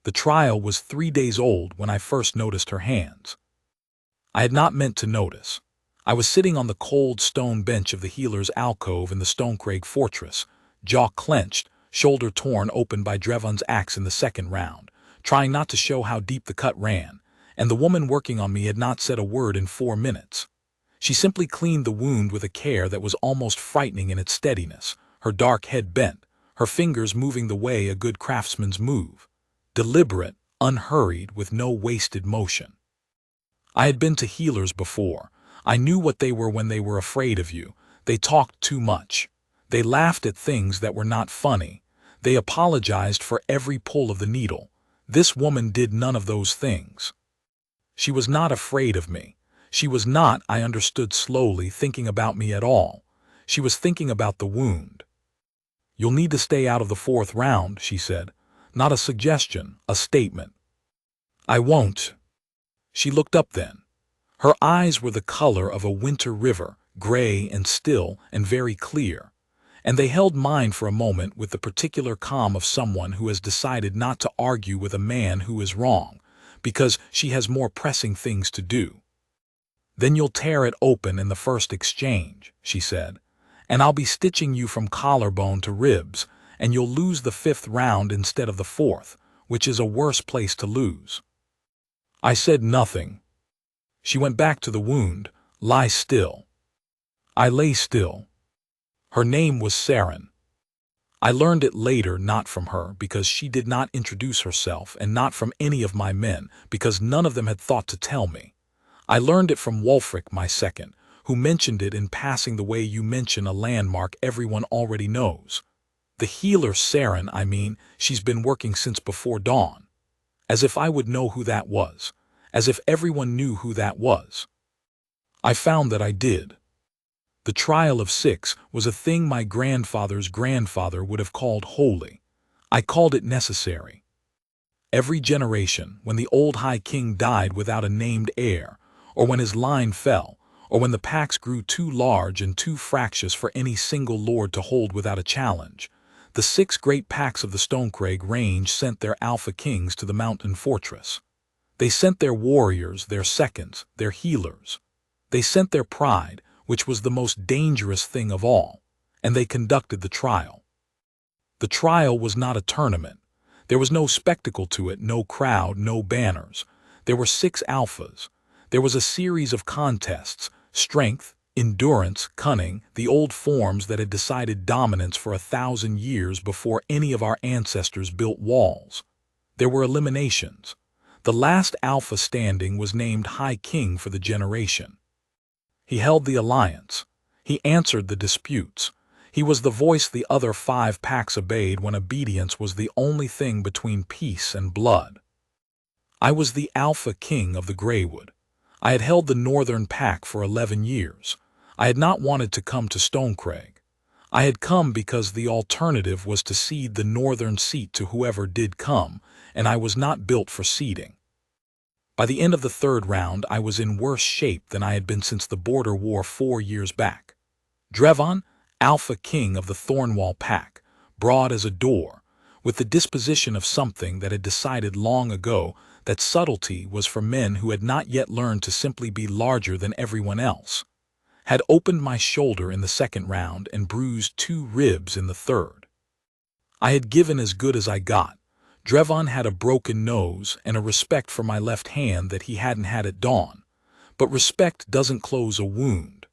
The trial was 3 days old when I first noticed her hands. I had not meant to notice. I was sitting on the cold stone bench of the healer's alcove in the Stonecraig fortress, jaw clenched, shoulder torn open by Drevon's axe in the second round, trying not to show how deep the cut ran, and the woman working on me had not said a word in 4 minutes. She simply cleaned the wound with a care that was almost frightening in its steadiness, her dark head bent, her fingers moving the way a good craftsman's move. Deliberate, unhurried, with no wasted motion. I had been to healers before. I knew what they were when they were afraid of you. They talked too much. They laughed at things that were not funny. They apologized for every pull of the needle. This woman did none of those things. She was not afraid of me. She was not, I understood slowly, thinking about me at all. She was thinking about the wound. "You'll need to stay out of the 4th round," she said. Not a suggestion, a statement. "I won't." She looked up then. Her eyes were the color of a winter river, gray and still and very clear, and they held mine for a moment with the particular calm of someone who has decided not to argue with a man who is wrong, because she has more pressing things to do. "Then you'll tear it open in the first exchange," she said, "and I'll be stitching you from collarbone to ribs, and you'll lose the 5th round instead of the 4th, which is a worse place to lose." I said nothing. She went back to the wound. "Lie still." I lay still. Her name was Saren. I learned it later, not from her, because she did not introduce herself, and not from any of my men, because none of them had thought to tell me. I learned it from Wulfric, my second, who mentioned it in passing the way you mention a landmark everyone already knows. The healer Saren, I mean, she's been working since before dawn. As if I would know who that was. As if everyone knew who that was. I found that I did. The trial of 6 was a thing my grandfather's grandfather would have called holy. I called it necessary. Every generation, when the old High King died without a named heir, or when his line fell, or when the packs grew too large and too fractious for any single lord to hold without a challenge, the 6 great packs of the Stonecraig range sent their alpha kings to the mountain fortress. They sent their warriors, their seconds, their healers. They sent their pride, which was the most dangerous thing of all, and they conducted the trial. The trial was not a tournament. There was no spectacle to it, no crowd, no banners. There were 6 alphas. There was a series of contests, strength, endurance, cunning, the old forms that had decided dominance for 1,000 years before any of our ancestors built walls. There were eliminations. The last alpha standing was named High King for the generation. He held the alliance. He answered the disputes. He was the voice the other 5 packs obeyed when obedience was the only thing between peace and blood. I was the Alpha King of the Greywood. I had held the Northern Pack for 11 years. I had not wanted to come to Stonecraig. I had come because the alternative was to cede the northern seat to whoever did come, and I was not built for ceding. By the end of the 3rd round, I was in worse shape than I had been since the border war 4 years back. Drevon, Alpha King of the Thornwall Pack, broad as a door, with the disposition of something that had decided long ago that subtlety was for men who had not yet learned to simply be larger than everyone else, had opened my shoulder in the 2nd round and bruised 2 ribs in the 3rd. I had given as good as I got. Drevon had a broken nose and a respect for my left hand that he hadn't had at dawn, but respect doesn't close a wound.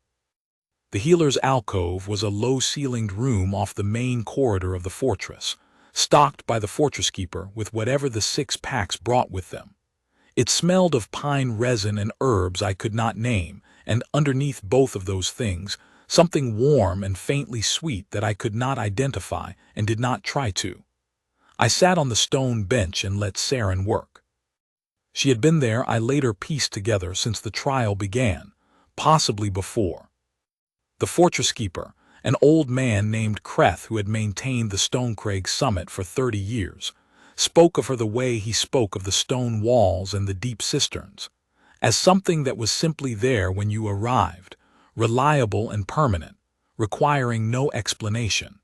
The healer's alcove was a low-ceilinged room off the main corridor of the fortress, stocked by the fortress keeper with whatever the 6 packs brought with them. It smelled of pine resin and herbs I could not name, and underneath both of those things, something warm and faintly sweet that I could not identify and did not try to. I sat on the stone bench and let Saren work. She had been there, I later pieced together, since the trial began, possibly before. The fortress keeper, an old man named Kreth who had maintained the Stonecraig summit for 30 years, spoke of her the way he spoke of the stone walls and the deep cisterns, as something that was simply there when you arrived, reliable and permanent, requiring no explanation.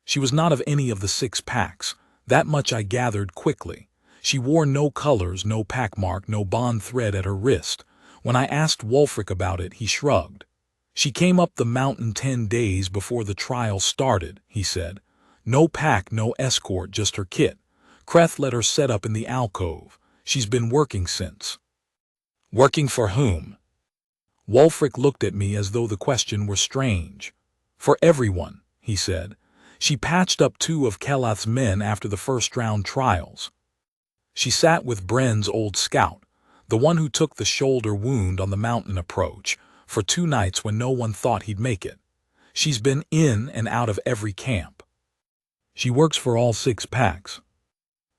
She was not of any of the 6 packs, that much I gathered quickly. She wore no colors, no packmark, no bond thread at her wrist. When I asked Wulfric about it, he shrugged. She came up the mountain 10 days before the trial started, he said. No pack, no escort, just her kit. Kreth let her set up in the alcove. She's been working since. Working for whom? Wulfric looked at me as though the question were strange. For everyone, he said. She patched up 2 of Kelath's men after the first round trials. She sat with Bren's old scout, the one who took the shoulder wound on the mountain approach, for 2 nights when no one thought he'd make it. She's been in and out of every camp. She works for all 6 packs.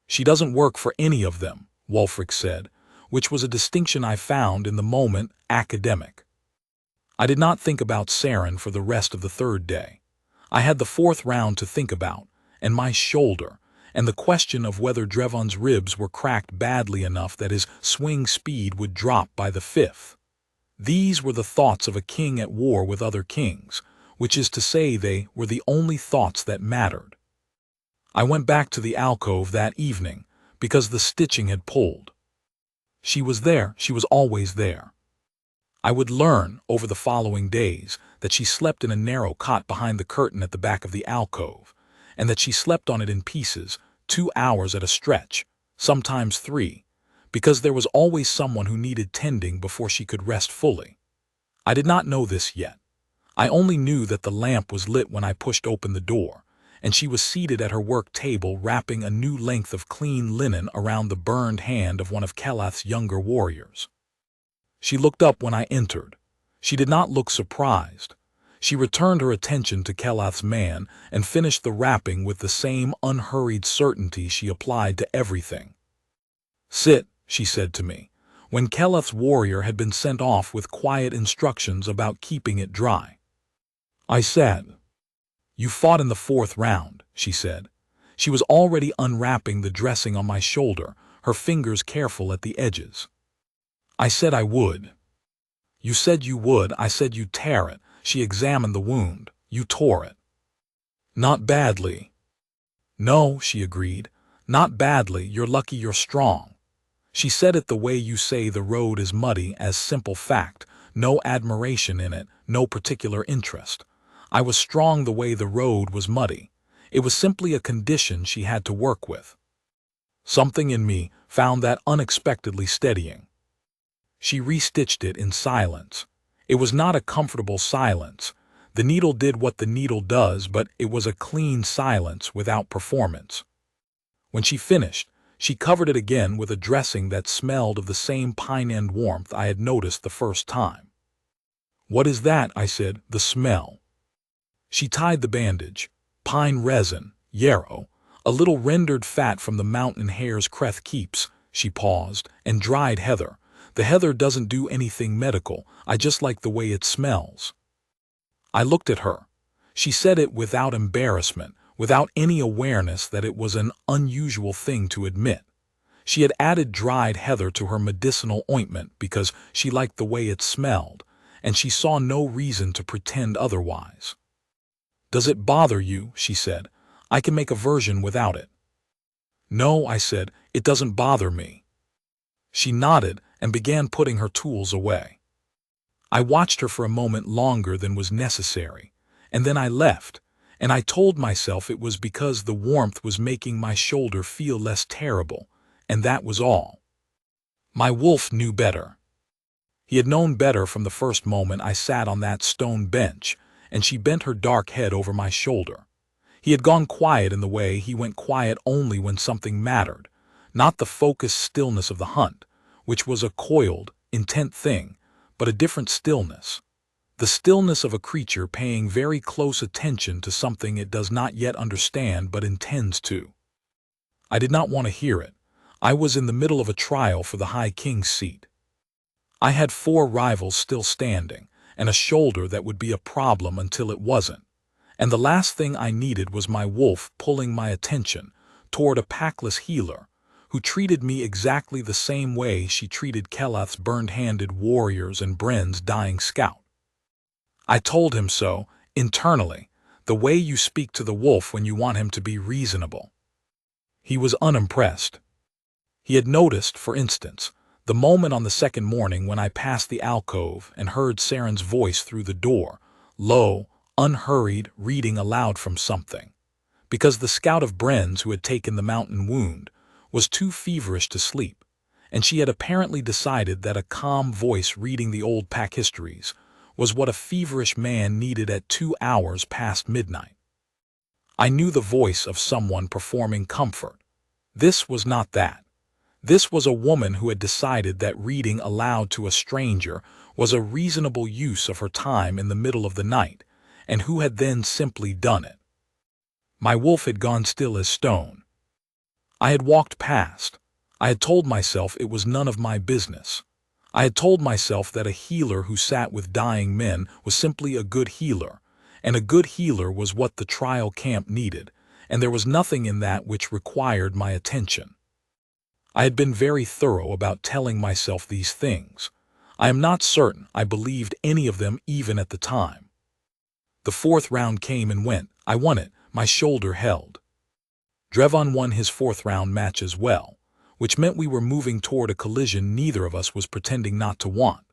She doesn't work for any of them, Wulfric said, which was a distinction I found in the moment academic. I did not think about Saren for the rest of the 3rd day. I had the 4th round to think about, and my shoulder, and the question of whether Drevon's ribs were cracked badly enough that his swing speed would drop by the 5th. These were the thoughts of a king at war with other kings, which is to say they were the only thoughts that mattered. I went back to the alcove that evening because the stitching had pulled. She was there, she was always there. I would learn, over the following days, that she slept in a narrow cot behind the curtain at the back of the alcove, and that she slept on it in pieces, 2 hours at a stretch, sometimes 3, because there was always someone who needed tending before she could rest fully. I did not know this yet. I only knew that the lamp was lit when I pushed open the door, and she was seated at her work table wrapping a new length of clean linen around the burned hand of one of Kelath's younger warriors. She looked up when I entered. She did not look surprised. She returned her attention to Kelath's man and finished the wrapping with the same unhurried certainty she applied to everything. Sit, she said to me, when Kelath's warrior had been sent off with quiet instructions about keeping it dry. I sat. You fought in the 4th round, she said. She was already unwrapping the dressing on my shoulder, her fingers careful at the edges. I said I would. You said you would, I said you'd tear it. She examined the wound. You tore it. Not badly. No, she agreed. Not badly, you're lucky you're strong. She said it the way you say the road is muddy, as simple fact, no admiration in it, no particular interest. I was strong the way the road was muddy. It was simply a condition she had to work with. Something in me found that unexpectedly steadying. She restitched it in silence. It was not a comfortable silence. The needle did what the needle does, but it was a clean silence without performance. When she finished, she covered it again with a dressing that smelled of the same pine-end warmth I had noticed the first time. What is that? I said. The smell. She tied the bandage. Pine resin, yarrow, a little rendered fat from the mountain hares Kreth keeps. She paused, and dried heather. The heather doesn't do anything medical, I just like the way it smells. I looked at her. She said it without embarrassment, without any awareness that it was an unusual thing to admit. She had added dried heather to her medicinal ointment because she liked the way it smelled, and she saw no reason to pretend otherwise. Does it bother you? She said. I can make a version without it. No, I said, it doesn't bother me. She nodded and began putting her tools away. I watched her for a moment longer than was necessary, and then I left, and I told myself it was because the warmth was making my shoulder feel less terrible, and that was all. My wolf knew better. He had known better from the first moment I sat on that stone bench, and she bent her dark head over my shoulder. He had gone quiet in the way he went quiet only when something mattered, not the focused stillness of the hunt, which was a coiled, intent thing, but a different stillness. The stillness of a creature paying very close attention to something it does not yet understand but intends to. I did not want to hear it. I was in the middle of a trial for the High King's seat. I had 4 rivals still standing, and a shoulder that would be a problem until it wasn't. And the last thing I needed was my wolf pulling my attention toward a packless healer who treated me exactly the same way she treated Kelath's burned-handed warriors and Bren's dying scout. I told him so, internally, the way you speak to the wolf when you want him to be reasonable. He was unimpressed. He had noticed, for instance, the moment on the second morning when I passed the alcove and heard Saren's voice through the door, low, unhurried, reading aloud from something. Because the scout of Bren's who had taken the mountain wound was too feverish to sleep, and she had apparently decided that a calm voice reading the old pack histories was what a feverish man needed at 2 hours past midnight. I knew the voice of someone performing comfort. This was not that. This was a woman who had decided that reading aloud to a stranger was a reasonable use of her time in the middle of the night, and who had then simply done it. My wolf had gone still as stone. I had walked past. I had told myself it was none of my business. I had told myself that a healer who sat with dying men was simply a good healer, and a good healer was what the trial camp needed, and there was nothing in that which required my attention. I had been very thorough about telling myself these things. I am not certain I believed any of them even at the time. The fourth round came and went. I won it. My shoulder held. Drevon won his fourth round match as well, which meant we were moving toward a collision neither of us was pretending not to want.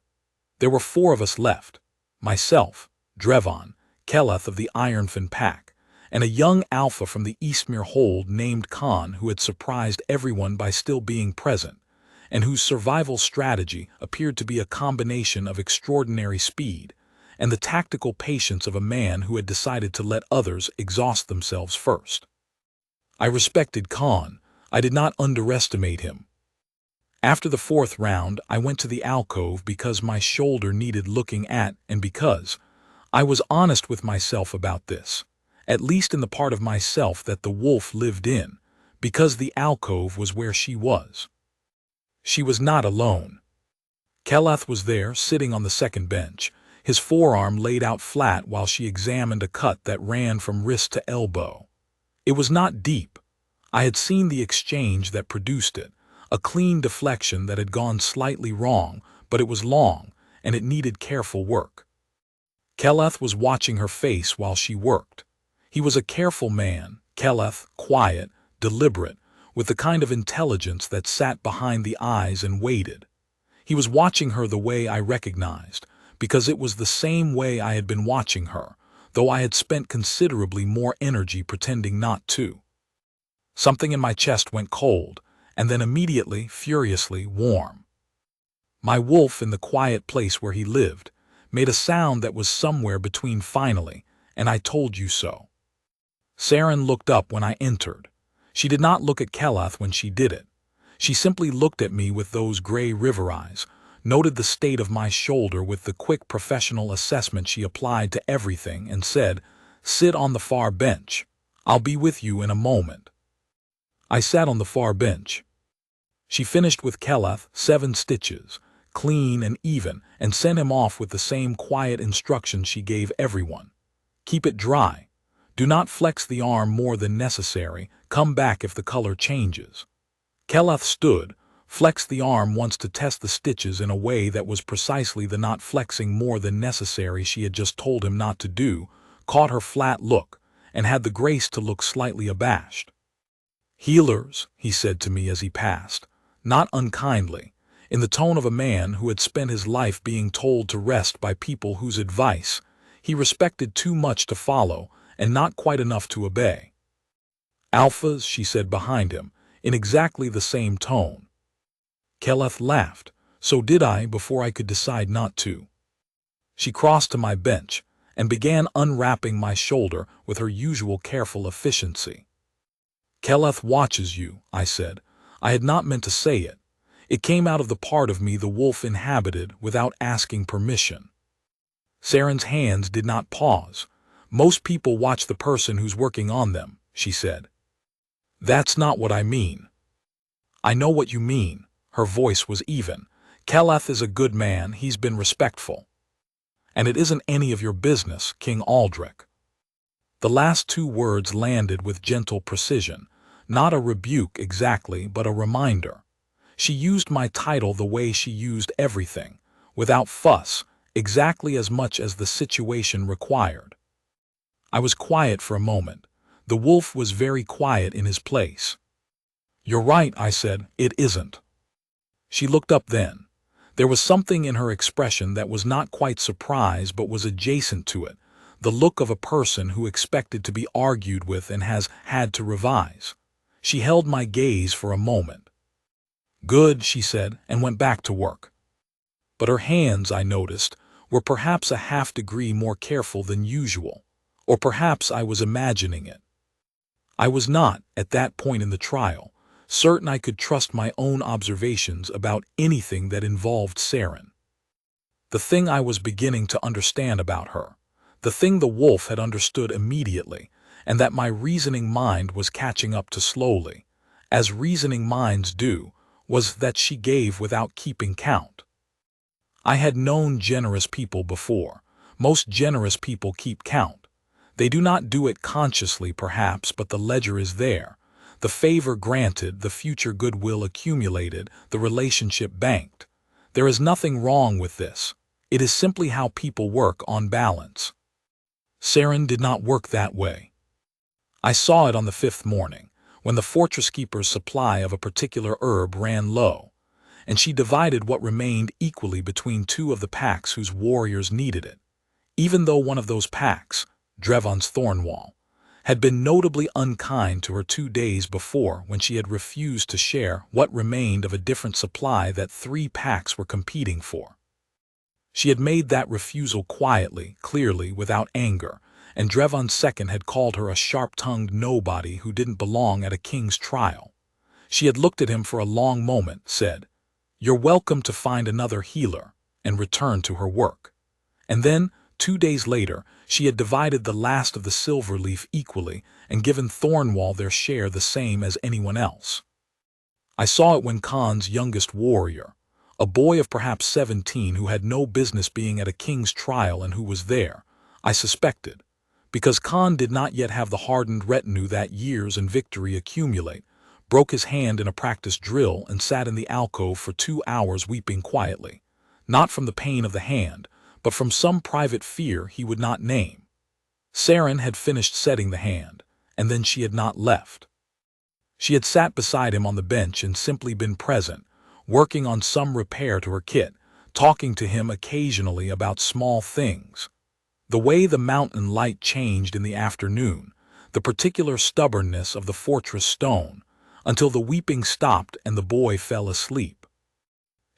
There were 4 of us left: myself, Drevon, Keleth of the Ironfin pack, and a young alpha from the Eastmere hold named Khan who had surprised everyone by still being present, and whose survival strategy appeared to be a combination of extraordinary speed and the tactical patience of a man who had decided to let others exhaust themselves first. I respected Khan. I did not underestimate him. After the 4th round, I went to the alcove because my shoulder needed looking at and because I was honest with myself about this, at least in the part of myself that the wolf lived in, because the alcove was where she was. She was not alone. Keleth was there, sitting on the second bench, his forearm laid out flat while she examined a cut that ran from wrist to elbow. It was not deep. I had seen the exchange that produced it, a clean deflection that had gone slightly wrong, but it was long, and it needed careful work. Keleth was watching her face while she worked. He was a careful man, Keleth, quiet, deliberate, with the kind of intelligence that sat behind the eyes and waited. He was watching her the way I recognized, because it was the same way I had been watching her, though I had spent considerably more energy pretending not to. Something in my chest went cold, and then immediately, furiously warm. My wolf, in the quiet place where he lived, made a sound that was somewhere between finally and I told you so. Saren looked up when I entered. She did not look at Keleth when she did it. She simply looked at me with those gray river eyes, noted the state of my shoulder with the quick professional assessment she applied to everything, and said, "Sit on the far bench. I'll be with you in a moment." I sat on the far bench. She finished with Keleth 7 stitches, clean and even, and sent him off with the same quiet instructions she gave everyone. Keep it dry. Do not flex the arm more than necessary. Come back if the color changes. Keleth stood, flexed the arm once to test the stitches in a way that was precisely the not flexing more than necessary she had just told him not to do, caught her flat look, and had the grace to look slightly abashed. "Healers," he said to me as he passed, not unkindly, in the tone of a man who had spent his life being told to rest by people whose advice he respected too much to follow and not quite enough to obey. "Alphas," she said behind him, in exactly the same tone. Keleth laughed. So did I before I could decide not to. She crossed to my bench and began unwrapping my shoulder with her usual careful efficiency. "Keleth watches you," I said. I had not meant to say it. It came out of the part of me the wolf inhabited without asking permission. Saren's hands did not pause. "Most people watch the person who's working on them," she said. "That's not what I mean." "I know what you mean." Her voice was even. "Keleth is a good man. He's been respectful. And it isn't any of your business, King Aldrich." The last 2 words landed with gentle precision, not a rebuke exactly, but a reminder. She used my title the way she used everything, without fuss, exactly as much as the situation required. I was quiet for a moment. The wolf was very quiet in his place. You're right, I said, it isn't. She looked up then. There was something in her expression that was not quite surprise but was adjacent to it, the look of a person who expected to be argued with and has had to revise. She held my gaze for a moment. Good, she said, and went back to work. But her hands, I noticed, were perhaps a half-degree more careful than usual, or perhaps I was imagining it. I was not, at that point in the trial, certain I could trust my own observations about anything that involved Saren. The thing I was beginning to understand about her, the thing the wolf had understood immediately, and that my reasoning mind was catching up to slowly, as reasoning minds do, was that she gave without keeping count. I had known generous people before. Most generous people keep count. They do not do it consciously, perhaps, but the ledger is there. The favor granted, the future goodwill accumulated, the relationship banked. There is nothing wrong with this. It is simply how people work on balance. Saren did not work that way. I saw it on the 5th morning, when the fortress keeper's supply of a particular herb ran low, and she divided what remained equally between two of the packs whose warriors needed it, even though one of those packs, Drevon's Thornwall, had been notably unkind to her 2 days before when she had refused to share what remained of a different supply that 3 packs were competing for. She had made that refusal quietly, clearly, without anger, and Drevon's second had called her a sharp-tongued nobody who didn't belong at a king's trial. She had looked at him for a long moment, said, "You're welcome to find another healer," and returned to her work. And then, 2 days later, she had divided the last of the silver leaf equally and given Thornwall their share the same as anyone else. I saw it when Khan's youngest warrior, a boy of perhaps 17 who had no business being at a king's trial and who was there, I suspected, because Khan did not yet have the hardened retinue that years and victory accumulate, broke his hand in a practice drill and sat in the alcove for 2 hours weeping quietly, not from the pain of the hand, but from some private fear he would not name. Saren had finished setting the hand, and then she had not left. She had sat beside him on the bench and simply been present, working on some repair to her kit, talking to him occasionally about small things. The way the mountain light changed in the afternoon, the particular stubbornness of the fortress stone, until the weeping stopped and the boy fell asleep.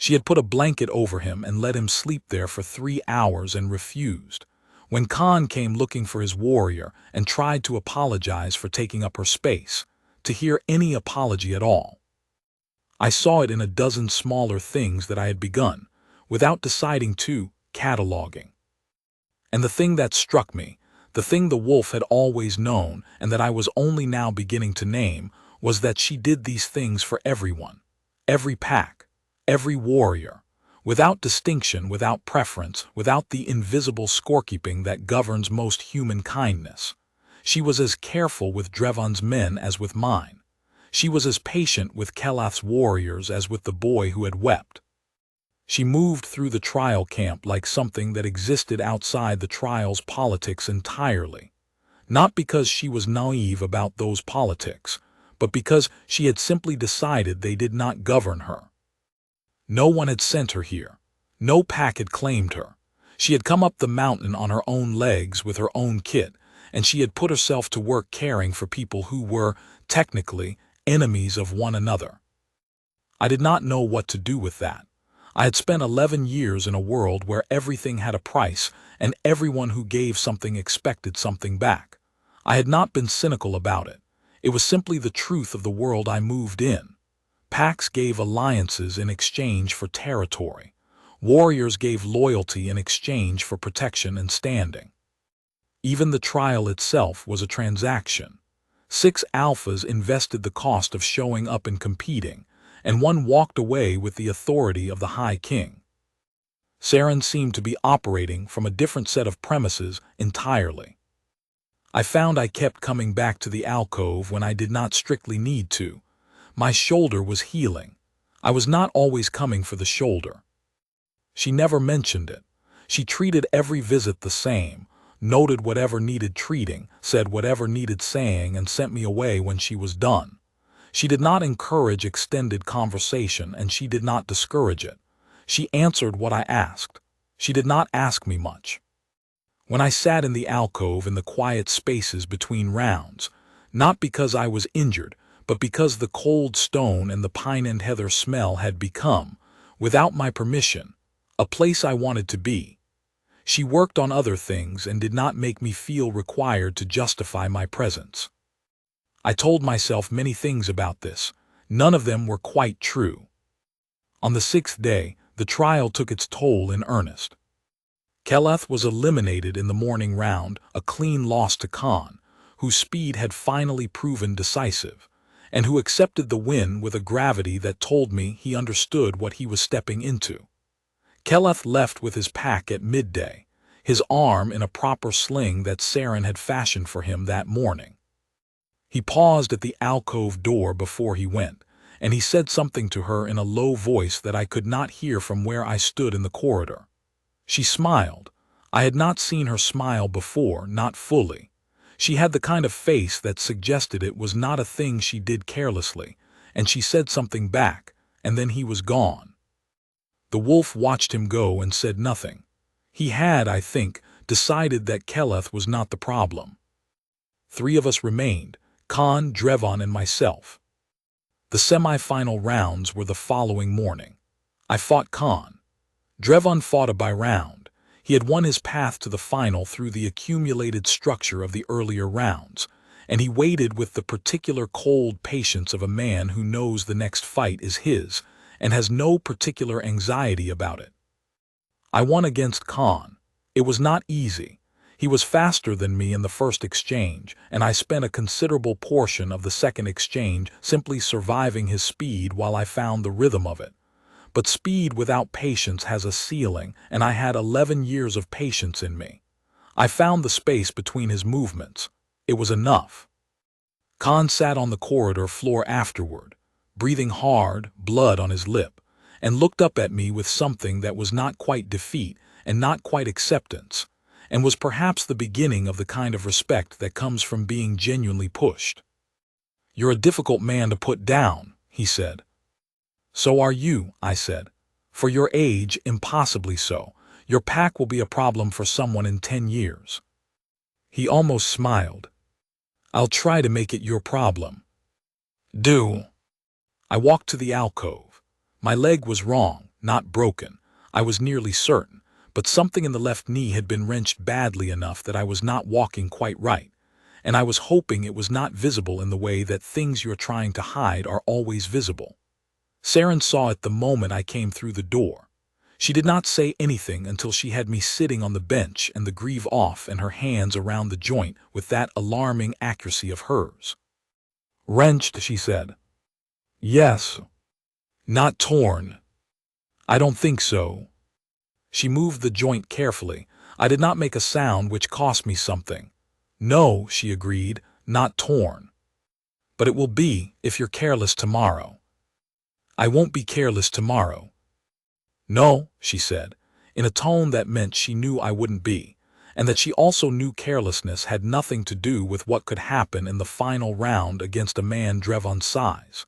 She had put a blanket over him and let him sleep there for 3 hours and refused. When Khan came looking for his warrior and tried to apologize for taking up her space, to hear any apology at all. I saw it in a dozen smaller things that I had begun, without deciding to, cataloging. And the thing that struck me, the thing the wolf had always known and that I was only now beginning to name, was that she did these things for everyone, every pack, every warrior, without distinction, without preference, without the invisible scorekeeping that governs most human kindness. She was as careful with Drevon's men as with mine. She was as patient with Kelath's warriors as with the boy who had wept. She moved through the trial camp like something that existed outside the trial's politics entirely, not because she was naive about those politics, but because she had simply decided they did not govern her. No one had sent her here. No pack had claimed her. She had come up the mountain on her own legs with her own kit, and she had put herself to work caring for people who were, technically, enemies of one another. I did not know what to do with that. I had spent 11 years in a world where everything had a price, and everyone who gave something expected something back. I had not been cynical about it. It was simply the truth of the world I moved in. Packs gave alliances in exchange for territory. Warriors gave loyalty in exchange for protection and standing. Even the trial itself was a transaction. 6 alphas invested the cost of showing up and competing, and one walked away with the authority of the High King. Saren seemed to be operating from a different set of premises entirely. I found I kept coming back to the alcove when I did not strictly need to. My shoulder was healing. I was not always coming for the shoulder. She never mentioned it. She treated every visit the same, noted whatever needed treating, said whatever needed saying, and sent me away when she was done. She did not encourage extended conversation, and she did not discourage it. She answered what I asked. She did not ask me much. When I sat in the alcove in the quiet spaces between rounds, not because I was injured, but because the cold stone and the pine and heather smell had become, without my permission, a place I wanted to be. She worked on other things and did not make me feel required to justify my presence. I told myself many things about this. None of them were quite true. On the 6th day, the trial took its toll in earnest. Keleth was eliminated in the morning round, a clean loss to Khan, whose speed had finally proven decisive, and who accepted the win with a gravity that told me he understood what he was stepping into. Keleth left with his pack at midday, his arm in a proper sling that Saren had fashioned for him that morning. He paused at the alcove door before he went, and he said something to her in a low voice that I could not hear from where I stood in the corridor. She smiled. I had not seen her smile before, not fully. She had the kind of face that suggested it was not a thing she did carelessly, and she said something back, and then he was gone. The wolf watched him go and said nothing. He had, I think, decided that Keleth was not the problem. 3 of us remained, Khan, Drevon, and myself. The semi-final rounds were the following morning. I fought Khan. Drevon fought a by-round. He had won his path to the final through the accumulated structure of the earlier rounds, and he waited with the particular cold patience of a man who knows the next fight is his and has no particular anxiety about it. I won against Khan. It was not easy. He was faster than me in the first exchange, and I spent a considerable portion of the second exchange simply surviving his speed while I found the rhythm of it. But speed without patience has a ceiling, and I had 11 years of patience in me. I found the space between his movements. It was enough. Khan sat on the corridor floor afterward, breathing hard, blood on his lip, and looked up at me with something that was not quite defeat and not quite acceptance, and was perhaps the beginning of the kind of respect that comes from being genuinely pushed. "You're a difficult man to put down," he said. "So are you," I said. "For your age, impossibly so. Your pack will be a problem for someone in 10 years. He almost smiled. "I'll try to make it your problem." "Do." I walked to the alcove. My leg was wrong, not broken, I was nearly certain, but something in the left knee had been wrenched badly enough that I was not walking quite right, and I was hoping it was not visible in the way that things you're trying to hide are always visible. Saren saw it the moment I came through the door. She did not say anything until she had me sitting on the bench and the greave off and her hands around the joint with that alarming accuracy of hers. "Wrenched," she said. "Yes." "Not torn?" "I don't think so." She moved the joint carefully. I did not make a sound, which cost me something. "No," she agreed, "not torn. But it will be, if you're careless tomorrow." "I won't be careless tomorrow." "No," she said, in a tone that meant she knew I wouldn't be, and that she also knew carelessness had nothing to do with what could happen in the final round against a man Drevon's size.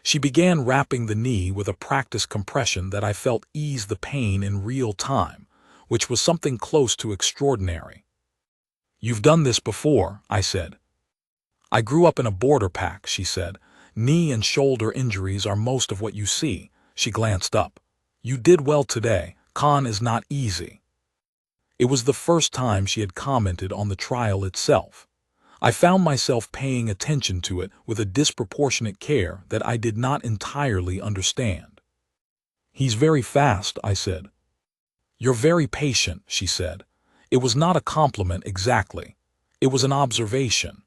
She began wrapping the knee with a practiced compression that I felt eased the pain in real time, which was something close to extraordinary. "You've done this before," I said. "I grew up in a border pack," she said. "Knee and shoulder injuries are most of what you see." She glanced up. "You did well today. Khan is not easy." It was the first time she had commented on the trial itself. I found myself paying attention to it with a disproportionate care that I did not entirely understand. "He's very fast," I said. "You're very patient," she said. It was not a compliment exactly. It was an observation.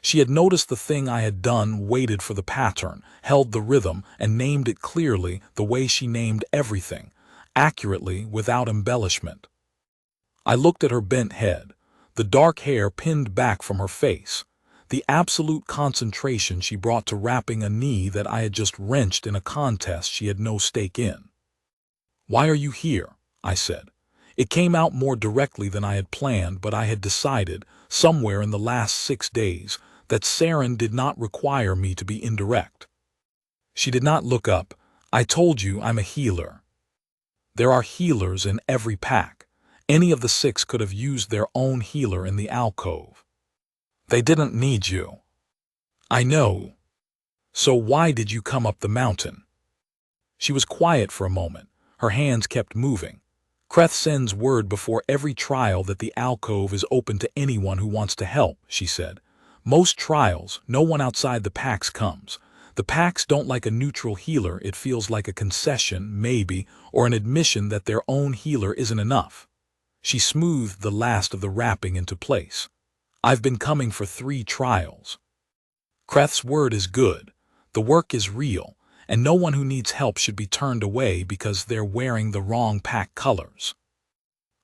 She had noticed the thing I had done, waited for the pattern, held the rhythm, and named it clearly the way she named everything, accurately, without embellishment. I looked at her bent head, the dark hair pinned back from her face, the absolute concentration she brought to wrapping a knee that I had just wrenched in a contest she had no stake in. "Why are you here?" I said. It came out more directly than I had planned, but I had decided, somewhere in the last 6 days, that Saren did not require me to be indirect. She did not look up. I told you I'm a healer. There are healers in every pack. Any of the 6 could have used their own healer in the alcove. They didn't need you. I know. So why did you come up the mountain? She was quiet for a moment. Her hands kept moving. Kreth sends word before every trial that the alcove is open to anyone who wants to help, she said. Most trials, no one outside the packs comes. The packs don't like a neutral healer. It feels like a concession, maybe, or an admission that their own healer isn't enough. She smoothed the last of the wrapping into place. I've been coming for 3 trials. Kreth's word is good. The work is real, and no one who needs help should be turned away because they're wearing the wrong pack colors.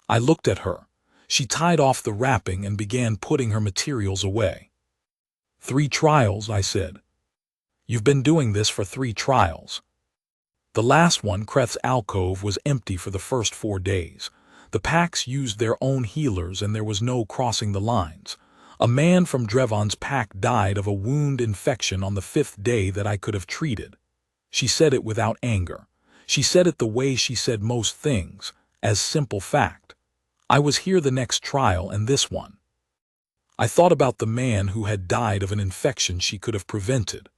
I looked at her. She tied off the wrapping and began putting her materials away. 3 trials, I said. You've been doing this for 3 trials. The last one, Kreth's alcove, was empty for the first 4 days. The packs used their own healers and there was no crossing the lines. A man from Drevon's pack died of a wound infection on the 5th day that I could have treated. She said it without anger. She said it the way she said most things, as simple fact. I was here the next trial and this one. I thought about the man who had died of an infection she could have prevented.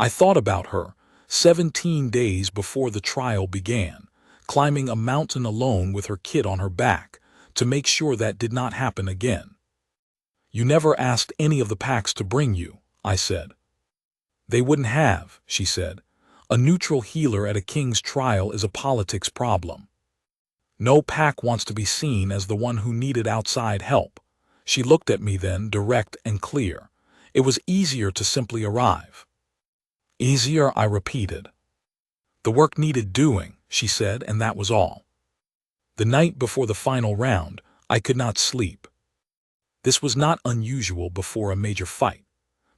I thought about her, 17 days before the trial began, climbing a mountain alone with her kid on her back, to make sure that did not happen again. You never asked any of the packs to bring you, I said. They wouldn't have, she said. A neutral healer at a king's trial is a politics problem. No pack wants to be seen as the one who needed outside help. She looked at me then, direct and clear. It was easier to simply arrive. Easier, I repeated. The work needed doing, she said, and that was all. The night before the final round, I could not sleep. This was not unusual before a major fight.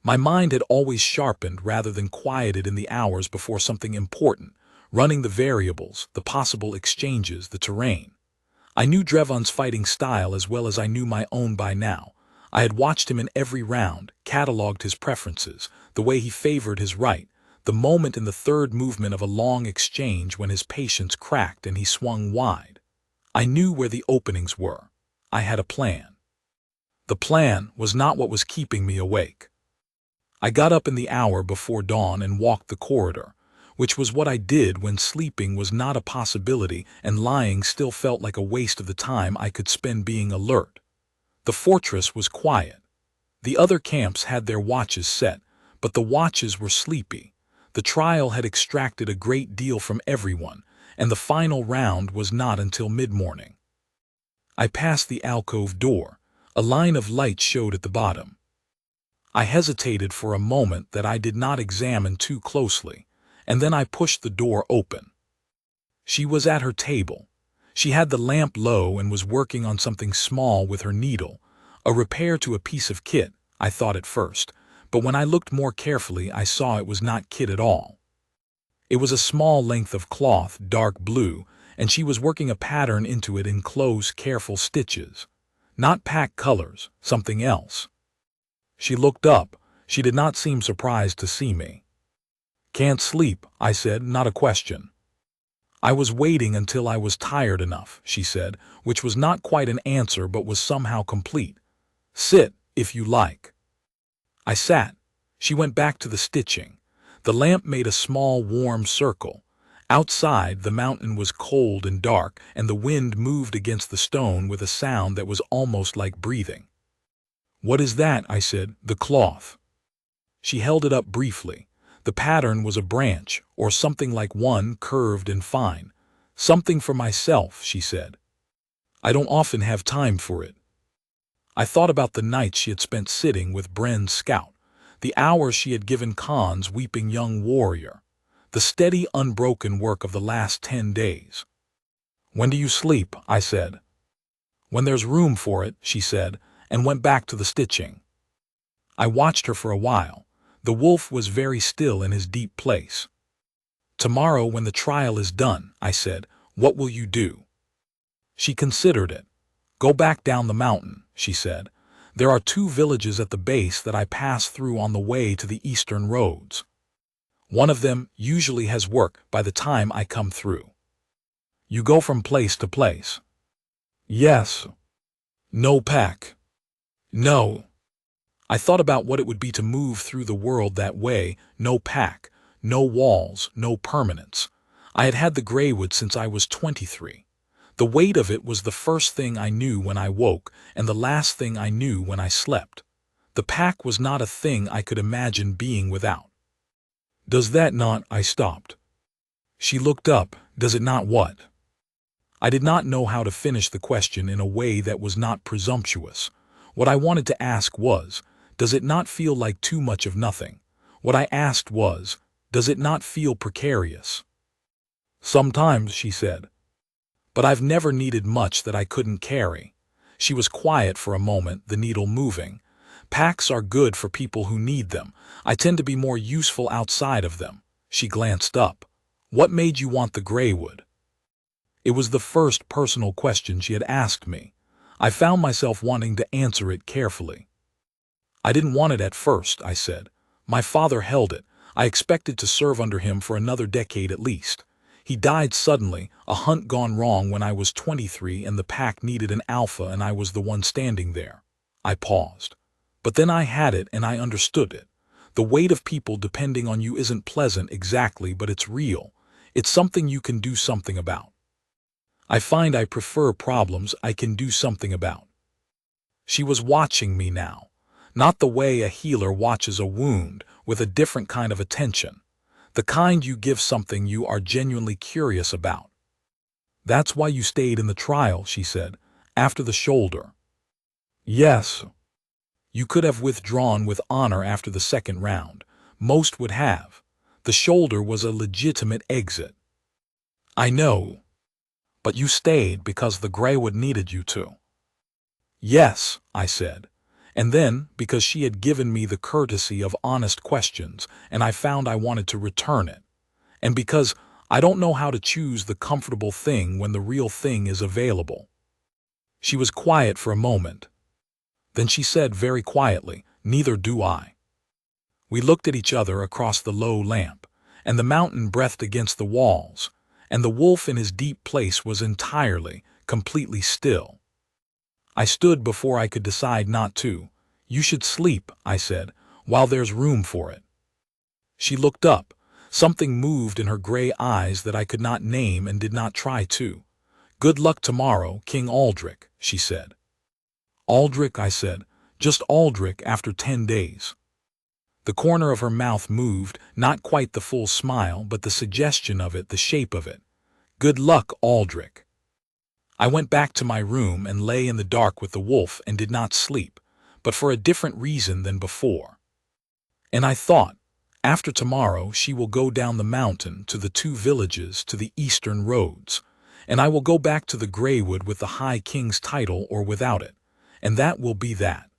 My mind had always sharpened rather than quieted in the hours before something important, running the variables, the possible exchanges, the terrain. I knew Drevon's fighting style as well as I knew my own by now. I had watched him in every round, catalogued his preferences, the way he favored his right, the moment in the 3rd movement of a long exchange when his patience cracked and he swung wide. I knew where the openings were. I had a plan. The plan was not what was keeping me awake. I got up in the hour before dawn and walked the corridor, which was what I did when sleeping was not a possibility and lying still felt like a waste of the time I could spend being alert. The fortress was quiet. The other camps had their watches set, but the watches were sleepy. The trial had extracted a great deal from everyone, and the final round was not until mid-morning. I passed the alcove door. A line of light showed at the bottom. I hesitated for a moment that I did not examine too closely, and then I pushed the door open. She was at her table. She had the lamp low and was working on something small with her needle, a repair to a piece of kit, I thought at first, but when I looked more carefully I saw it was not kit at all. It was a small length of cloth, dark blue, and she was working a pattern into it in close, careful stitches. Not pack colors, something else. She looked up. She did not seem surprised to see me. Can't sleep, I said, not a question. I was waiting until I was tired enough, she said, which was not quite an answer but was somehow complete. Sit, if you like. I sat. She went back to the stitching. The lamp made a small, warm circle. Outside, the mountain was cold and dark, and the wind moved against the stone with a sound that was almost like breathing. What is that? I said. The cloth. She held it up briefly. The pattern was a branch, or something like one, curved and fine. Something for myself, she said. I don't often have time for it. I thought about the nights she had spent sitting with Bren's scout, the hours she had given Khan's weeping young warrior, the steady, unbroken work of the last 10 days. When do you sleep? I said. When there's room for it, she said, and went back to the stitching. I watched her for a while. The wolf was very still in his deep place. Tomorrow, when the trial is done, I said, what will you do? She considered it. Go back down the mountain, she said. There are 2 villages at the base that I pass through on the way to the eastern roads. One of them usually has work by the time I come through. You go from place to place. Yes. No pack. No. I thought about what it would be to move through the world that way, no pack, no walls, no permanence. I had had the Greywood since I was 23. The weight of it was the first thing I knew when I woke and the last thing I knew when I slept. The pack was not a thing I could imagine being without. Does that not? I stopped. She looked up. Does it not what? I did not know how to finish the question in a way that was not presumptuous. What I wanted to ask was, does it not feel like too much of nothing? What I asked was, does it not feel precarious? Sometimes, she said. But I've never needed much that I couldn't carry. She was quiet for a moment, the needle moving. Packs are good for people who need them. I tend to be more useful outside of them. She glanced up. What made you want the Greywood? It was the first personal question she had asked me. I found myself wanting to answer it carefully. I didn't want it at first, I said. My father held it. I expected to serve under him for another decade at least. He died suddenly, a hunt gone wrong when I was 23 and the pack needed an alpha and I was the one standing there. I paused. But then I had it and I understood it. The weight of people depending on you isn't pleasant exactly, but it's real. It's something you can do something about. I find I prefer problems I can do something about. She was watching me now. Not the way a healer watches a wound, with a different kind of attention. The kind you give something you are genuinely curious about. That's why you stayed in the trial, she said, after the shoulder. Yes. You could have withdrawn with honor after the second round. Most would have. The shoulder was a legitimate exit. I know. But you stayed because the Greywood needed you to. Yes, I said. And then, because she had given me the courtesy of honest questions, and I found I wanted to return it. And because I don't know how to choose the comfortable thing when the real thing is available. She was quiet for a moment. Then she said very quietly, neither do I. We looked at each other across the low lamp, and the mountain breathed against the walls, and the wolf in his deep place was entirely, completely still. I stood before I could decide not to. You should sleep, I said, while there's room for it. She looked up. Something moved in her gray eyes that I could not name and did not try to. Good luck tomorrow, King Aldrich, she said. Aldrich, I said, just Aldrich after 10 days. The corner of her mouth moved, not quite the full smile, but the suggestion of it, the shape of it. Good luck, Aldrich. I went back to my room and lay in the dark with the wolf and did not sleep, but for a different reason than before. And I thought, after tomorrow she will go down the mountain to the 2 villages to the eastern roads, and I will go back to the Greywood with the High King's title or without it, and that will be that.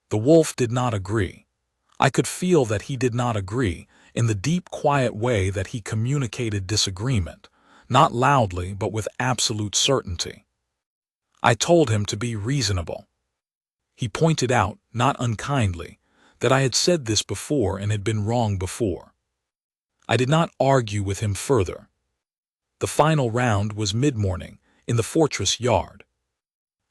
The wolf did not agree. I could feel that he did not agree, in the deep quiet way that he communicated disagreement. Not loudly, but with absolute certainty. I told him to be reasonable. He pointed out, not unkindly, that I had said this before and had been wrong before. I did not argue with him further. The final round was mid-morning, in the fortress yard.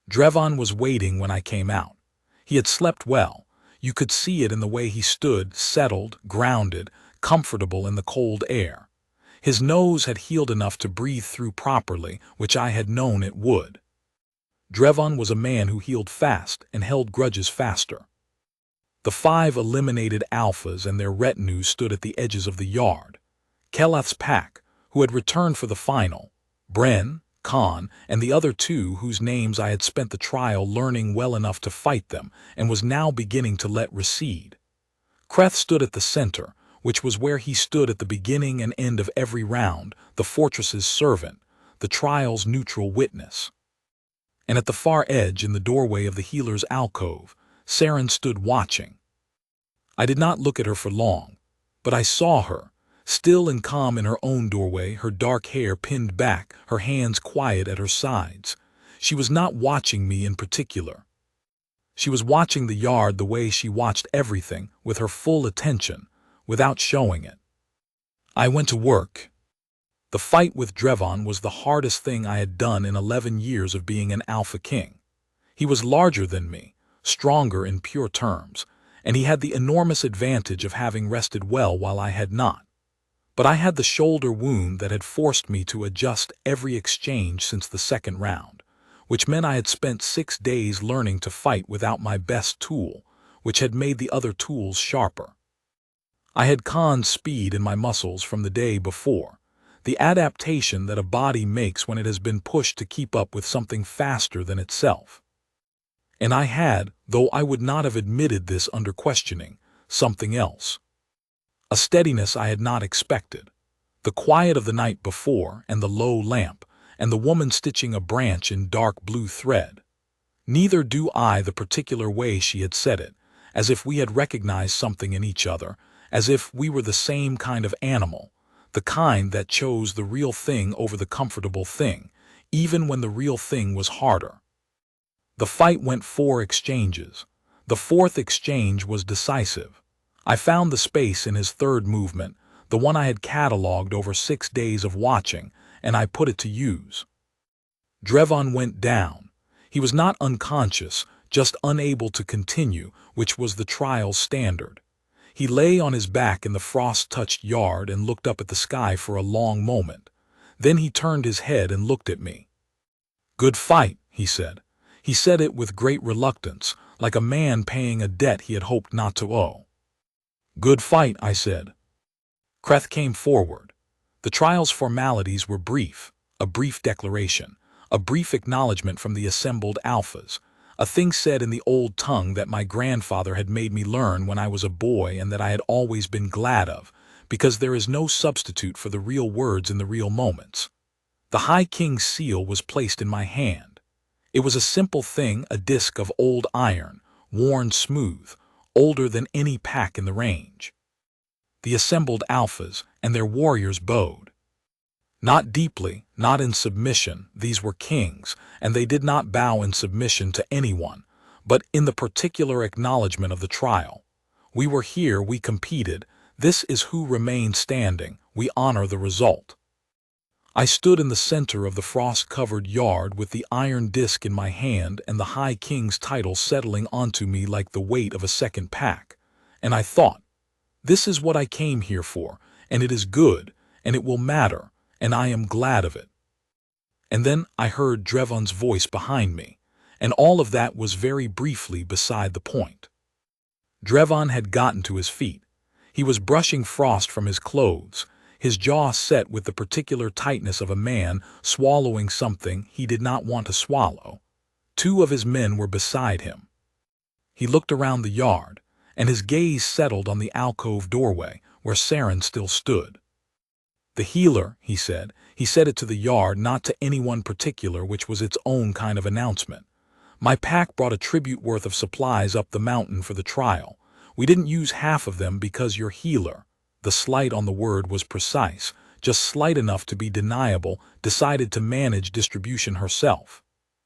Drevon was waiting when I came out. He had slept well. You could see it in the way he stood, settled, grounded, comfortable in the cold air. His nose had healed enough to breathe through properly, which I had known it would. Drevon was a man who healed fast and held grudges faster. The 5 eliminated alphas and their retinues stood at the edges of the yard. Kelath's pack, who had returned for the final, Bren, Khan, and the other 2 whose names I had spent the trial learning well enough to fight them and was now beginning to let recede. Kreth stood at the center, which was where he stood at the beginning and end of every round, the fortress's servant, the trial's neutral witness. And at the far edge in the doorway of the healer's alcove, Saren stood watching. I did not look at her for long, but I saw her, still and calm in her own doorway, her dark hair pinned back, her hands quiet at her sides. She was not watching me in particular. She was watching the yard the way she watched everything, with her full attention, without showing it. I went to work. The fight with Drevon was the hardest thing I had done in 11 years of being an Alpha King. He was larger than me, stronger in pure terms, and he had the enormous advantage of having rested well while I had not. But I had the shoulder wound that had forced me to adjust every exchange since the second round, which meant I had spent 6 days learning to fight without my best tool, which had made the other tools sharper. I had conned speed in my muscles from the day before, the adaptation that a body makes when it has been pushed to keep up with something faster than itself. And I had, though I would not have admitted this under questioning, something else. A steadiness I had not expected. The quiet of the night before, and the low lamp, and the woman stitching a branch in dark blue thread. Neither do I the particular way she had said it, as if we had recognized something in each other, as if we were the same kind of animal, the kind that chose the real thing over the comfortable thing, even when the real thing was harder. The fight went 4 exchanges. The 4th exchange was decisive. I found the space in his third movement, the one I had catalogued over 6 days of watching, and I put it to use. Drevon went down. He was not unconscious, just unable to continue, which was the trial's standard. He lay on his back in the frost-touched yard and looked up at the sky for a long moment. Then he turned his head and looked at me. "Good fight," he said. He said it with great reluctance, like a man paying a debt he had hoped not to owe. "Good fight," I said. Kreth came forward. The trial's formalities were brief, a brief declaration, a brief acknowledgement from the assembled alphas, a thing said in the old tongue that my grandfather had made me learn when I was a boy and that I had always been glad of, because there is no substitute for the real words in the real moments. The High King's seal was placed in my hand. It was a simple thing, a disc of old iron, worn smooth, older than any pack in the range. The assembled alphas and their warriors bowed. Not deeply, not in submission, these were kings, and they did not bow in submission to anyone, but in the particular acknowledgement of the trial. We were here, we competed, this is who remained standing, we honor the result. I stood in the center of the frost-covered yard with the iron disc in my hand and the High King's title settling onto me like the weight of a second pack, and I thought, this is what I came here for, and it is good, and it will matter, and I am glad of it. And then I heard Drevon's voice behind me, and all of that was very briefly beside the point. Drevon had gotten to his feet. He was brushing frost from his clothes, his jaw set with the particular tightness of a man swallowing something he did not want to swallow. 2 of his men were beside him. He looked around the yard, and his gaze settled on the alcove doorway where Saren still stood. "The healer," he said it to the yard, not to anyone particular, which was its own kind of announcement. "My pack brought a tribute worth of supplies up the mountain for the trial. We didn't use half of them because your healer," the slight on the word was precise, just slight enough to be deniable, decided to manage distribution herself.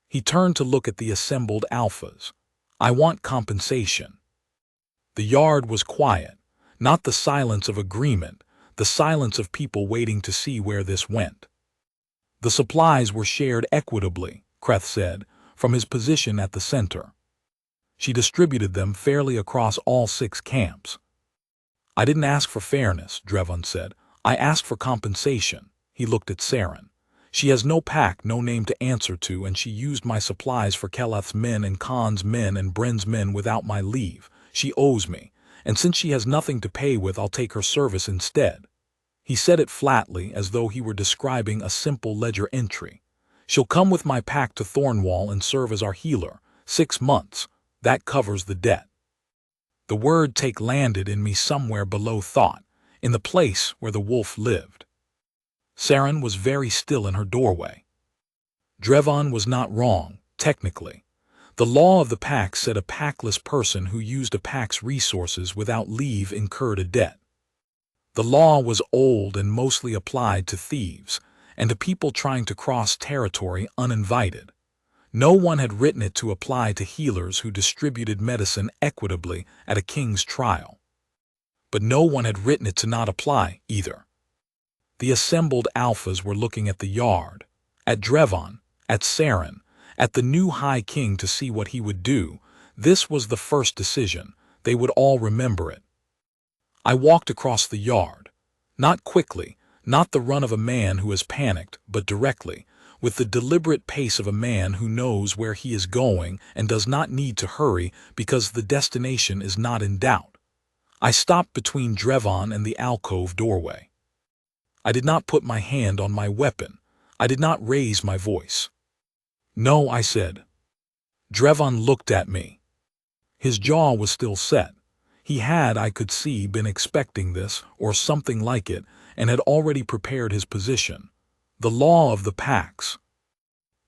He turned to look at the assembled alphas. "I want compensation." The yard was quiet, not the silence of agreement, the silence of people waiting to see where this went. "The supplies were shared equitably," Kreth said, from his position at the center. "She distributed them fairly across all 6 camps." "I didn't ask for fairness," Drevon said. "I asked for compensation." He looked at Saren. "She has no pack, no name to answer to, and she used my supplies for Keleth's men and Khan's men and Bren's men without my leave. She owes me, and since she has nothing to pay with, I'll take her service instead." He said it flatly, as though he were describing a simple ledger entry. "She'll come with my pack to Thornwall and serve as our healer. 6 months. That covers the debt." The word take landed in me somewhere below thought, in the place where the wolf lived. Saren was very still in her doorway. Drevon was not wrong, technically. The law of the pack said a packless person who used a pack's resources without leave incurred a debt. The law was old and mostly applied to thieves, and to people trying to cross territory uninvited. No one had written it to apply to healers who distributed medicine equitably at a king's trial. But no one had written it to not apply either. The assembled alphas were looking at the Yard, at Drevon, at Saren, at the new High King to see what he would do. This was the first decision. They would all remember it. I walked across the Yard, not quickly, not the run of a man who has panicked, but directly, with the deliberate pace of a man who knows where he is going and does not need to hurry because the destination is not in doubt. I stopped between Drevon and the alcove doorway. I did not put my hand on my weapon. I did not raise my voice. "No," I said. Drevon looked at me. His jaw was still set. He had, I could see, been expecting this, or something like it, and had already prepared his position. The law of the packs.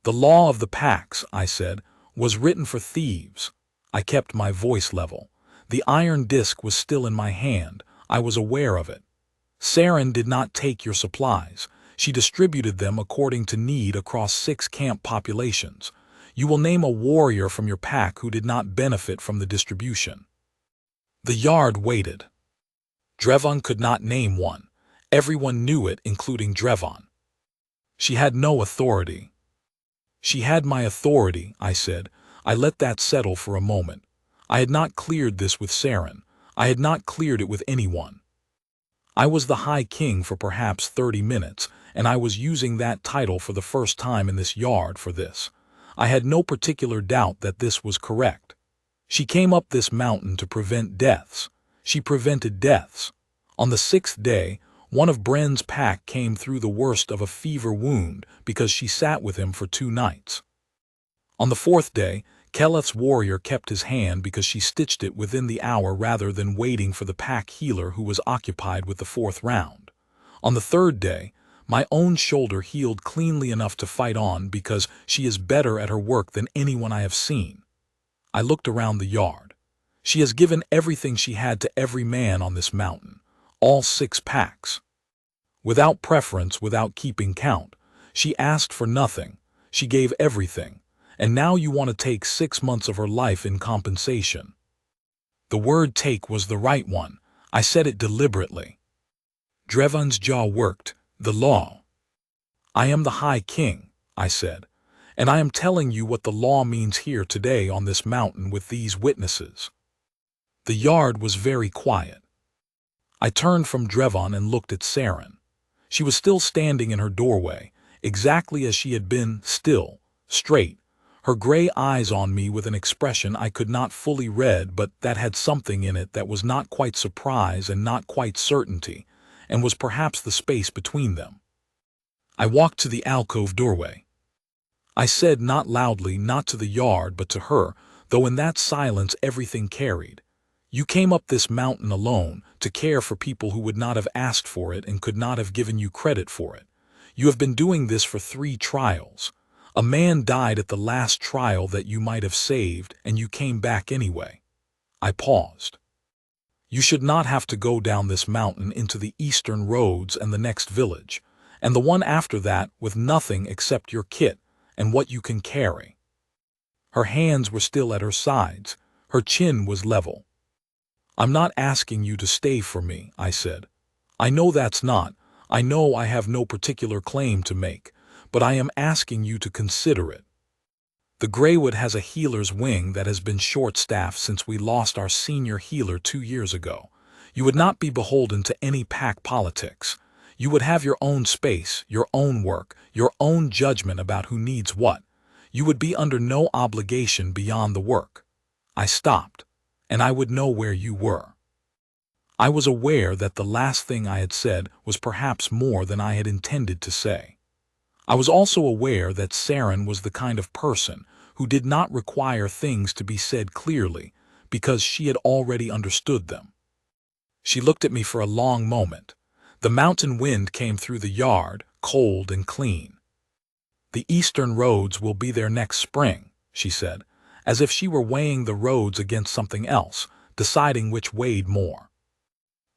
The law of the packs, I said, was written for thieves. I kept my voice level. The iron disc was still in my hand. I was aware of it. Saren did not take your supplies. She distributed them according to need across 6 camp populations. You will name a warrior from your pack who did not benefit from the distribution. The Yard waited. Drevon could not name one. Everyone knew it, including Drevon. She had no authority. She had my authority, I said. I let that settle for a moment. I had not cleared this with Saren. I had not cleared it with anyone. I was the High King for perhaps 30 minutes, and I was using that title for the first time in this Yard for this. I had no particular doubt that this was correct. She came up this mountain to prevent deaths. She prevented deaths. On the 6th day, one of Bren's pack came through the worst of a fever wound because she sat with him for 2 nights. On the 4th day, Keleth's warrior kept his hand because she stitched it within the hour rather than waiting for the pack healer who was occupied with the 4th round. On the 3rd day, my own shoulder healed cleanly enough to fight on because she is better at her work than anyone I have seen. I looked around the Yard. She has given everything she had to every man on this mountain, all 6 packs. Without preference, without keeping count. She asked for nothing. She gave everything. And now you want to take 6 months of her life in compensation. The word take was the right one. I said it deliberately. Drevon's jaw worked. The law. I am the High King, I said, and I am telling you what the law means here today on this mountain with these witnesses. The Yard was very quiet. I turned from Drevon and looked at Saren. She was still standing in her doorway, exactly as she had been, still, straight, her gray eyes on me with an expression I could not fully read but that had something in it that was not quite surprise and not quite certainty, and was perhaps the space between them. I walked to the alcove doorway. I said not loudly, not to the Yard, but to her, though in that silence everything carried. You came up this mountain alone to care for people who would not have asked for it and could not have given you credit for it. You have been doing this for 3 trials. A man died at the last trial that you might have saved, and you came back anyway. I paused. You should not have to go down this mountain into the eastern roads and the next village, and the one after that with nothing except your kit and what you can carry. Her hands were still at her sides. Her chin was level. I'm not asking you to stay for me, I said. I know that's not. I know I have no particular claim to make, but I am asking you to consider it. The Greywood has a healer's wing that has been short-staffed since we lost our senior healer 2 years ago. You would not be beholden to any pack politics. You would have your own space, your own work, your own judgment about who needs what. You would be under no obligation beyond the work. I stopped, and I would know where you were. I was aware that the last thing I had said was perhaps more than I had intended to say. I was also aware that Saren was the kind of person who did not require things to be said clearly because she had already understood them. She looked at me for a long moment. The mountain wind came through the Yard, cold and clean. The eastern roads will be there next spring, she said, as if she were weighing the roads against something else, deciding which weighed more.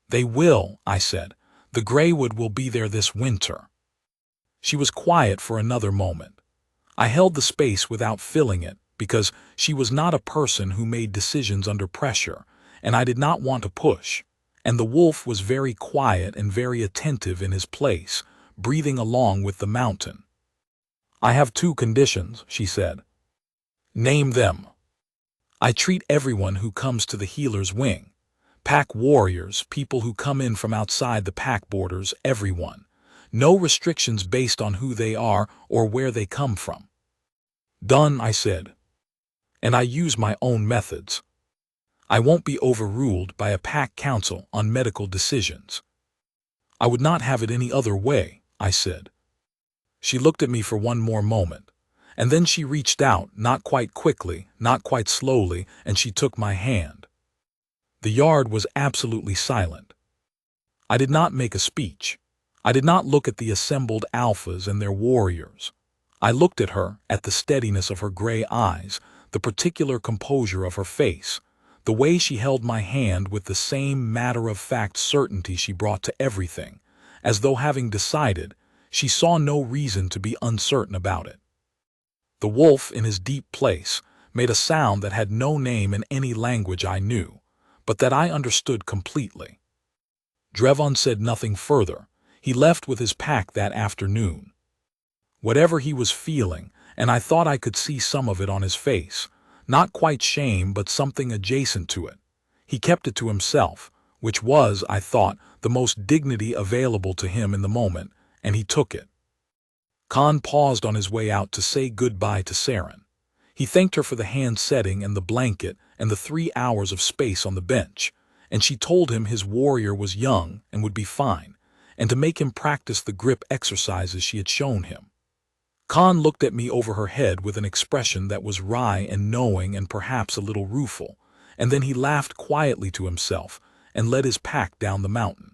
They will, I said. The Greywood will be there this winter. She was quiet for another moment. I held the space without filling it because she was not a person who made decisions under pressure, and I did not want to push. And the wolf was very quiet and very attentive in his place, breathing along with the mountain. "I have 2 conditions," she said. "Name them." "I treat everyone who comes to the healer's wing. Pack warriors, people who come in from outside the pack borders, everyone. No restrictions based on who they are or where they come from." "Done," I said. "And I use my own methods. I won't be overruled by a pack council on medical decisions." "I would not have it any other way," I said. She looked at me for one more moment, and then she reached out, not quite quickly, not quite slowly, and she took my hand. The yard was absolutely silent. I did not make a speech. I did not look at the assembled alphas and their warriors. I looked at her, at the steadiness of her gray eyes, the particular composure of her face, the way she held my hand with the same matter-of-fact certainty she brought to everything, as though having decided, she saw no reason to be uncertain about it. The wolf, in his deep place, made a sound that had no name in any language I knew, but that I understood completely. Drevon said nothing further. He left with his pack that afternoon. Whatever he was feeling, and I thought I could see some of it on his face, not quite shame but something adjacent to it, he kept it to himself, which was, I thought, the most dignity available to him in the moment, and he took it. Khan paused on his way out to say goodbye to Saren. He thanked her for the hand setting and the blanket and the 3 hours of space on the bench, and she told him his warrior was young and would be fine, and to make him practice the grip exercises she had shown him. Khan looked at me over her head with an expression that was wry and knowing and perhaps a little rueful, and then he laughed quietly to himself and led his pack down the mountain.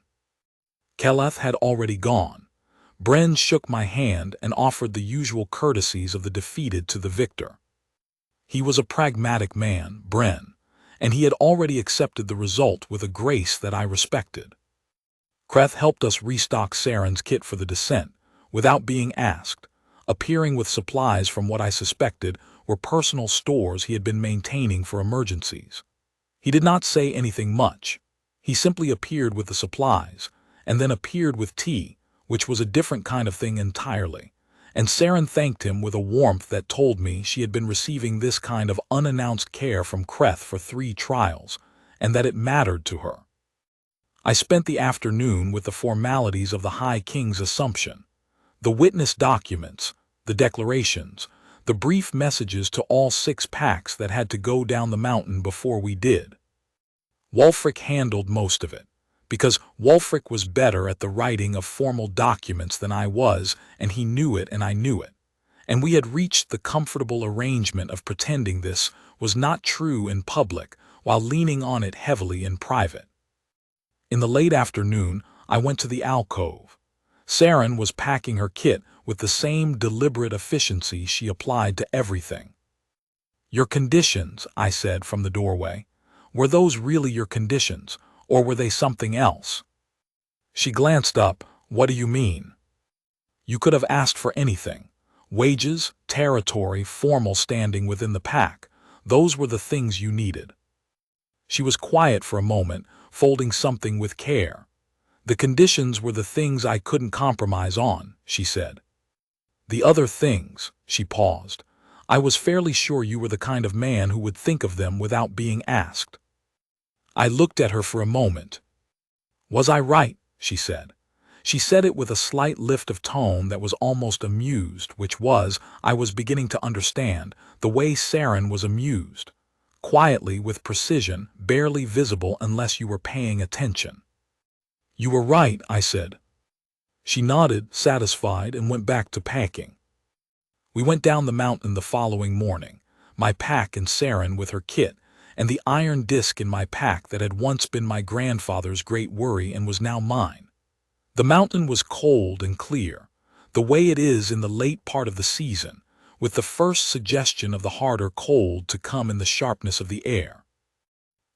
Keleth had already gone. Bren shook my hand and offered the usual courtesies of the defeated to the victor. He was a pragmatic man, Bren, and he had already accepted the result with a grace that I respected. Kreth helped us restock Saren's kit for the descent, without being asked, appearing with supplies from what I suspected were personal stores he had been maintaining for emergencies. He did not say anything much. He simply appeared with the supplies, and then appeared with tea, which was a different kind of thing entirely, and Saren thanked him with a warmth that told me she had been receiving this kind of unannounced care from Kreth for 3 trials, and that it mattered to her. I spent the afternoon with the formalities of the High King's Assumption, the witness documents, the declarations, the brief messages to all 6 packs that had to go down the mountain before we did. Wulfric handled most of it, because Wulfric was better at the writing of formal documents than I was, and he knew it and I knew it, and we had reached the comfortable arrangement of pretending this was not true in public while leaning on it heavily in private. In the late afternoon, I went to the alcove. Saren was packing her kit with the same deliberate efficiency she applied to everything. "Your conditions," I said from the doorway. "Were those really your conditions, or were they something else?" She glanced up. "What do you mean?" "You could have asked for anything. Wages, territory, formal standing within the pack. Those were the things you needed." She was quiet for a moment, folding something with care. "The conditions were the things I couldn't compromise on," she said. "The other things," she paused, "I was fairly sure you were the kind of man who would think of them without being asked." I looked at her for a moment. "Was I right?" she said. She said it with a slight lift of tone that was almost amused, which was, I was beginning to understand, the way Saren was amused. Quietly, with precision, barely visible unless you were paying attention. "You were right," I said. She nodded, satisfied, and went back to packing. We went down the mountain the following morning, my pack and Saren with her kit, and the iron disc in my pack that had once been my grandfather's great worry and was now mine. The mountain was cold and clear, the way it is in the late part of the season, with the first suggestion of the harder cold to come in the sharpness of the air.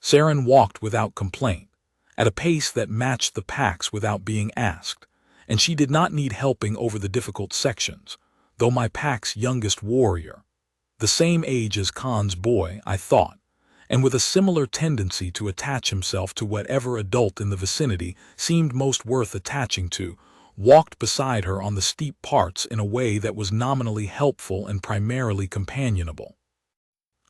Saren walked without complaint, at a pace that matched the pack's without being asked, and she did not need helping over the difficult sections, though my pack's youngest warrior. The same age as Khan's boy, I thought, and with a similar tendency to attach himself to whatever adult in the vicinity seemed most worth attaching to, walked beside her on the steep parts in a way that was nominally helpful and primarily companionable.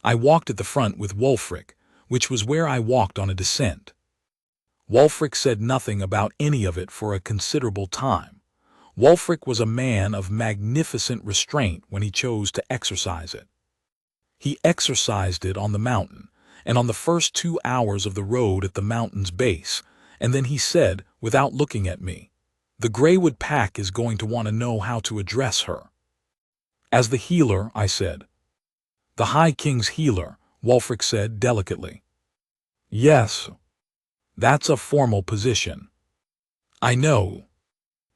I walked at the front with Wulfric, which was where I walked on a descent. Wulfric said nothing about any of it for a considerable time. Wulfric was a man of magnificent restraint when he chose to exercise it. He exercised it on the mountain, and on the first 2 hours of the road at the mountain's base, and then he said, without looking at me, "The Greywood pack is going to want to know how to address her." "As the healer," I said. "The High King's healer," Wulfric said delicately. "Yes. That's a formal position." "I know."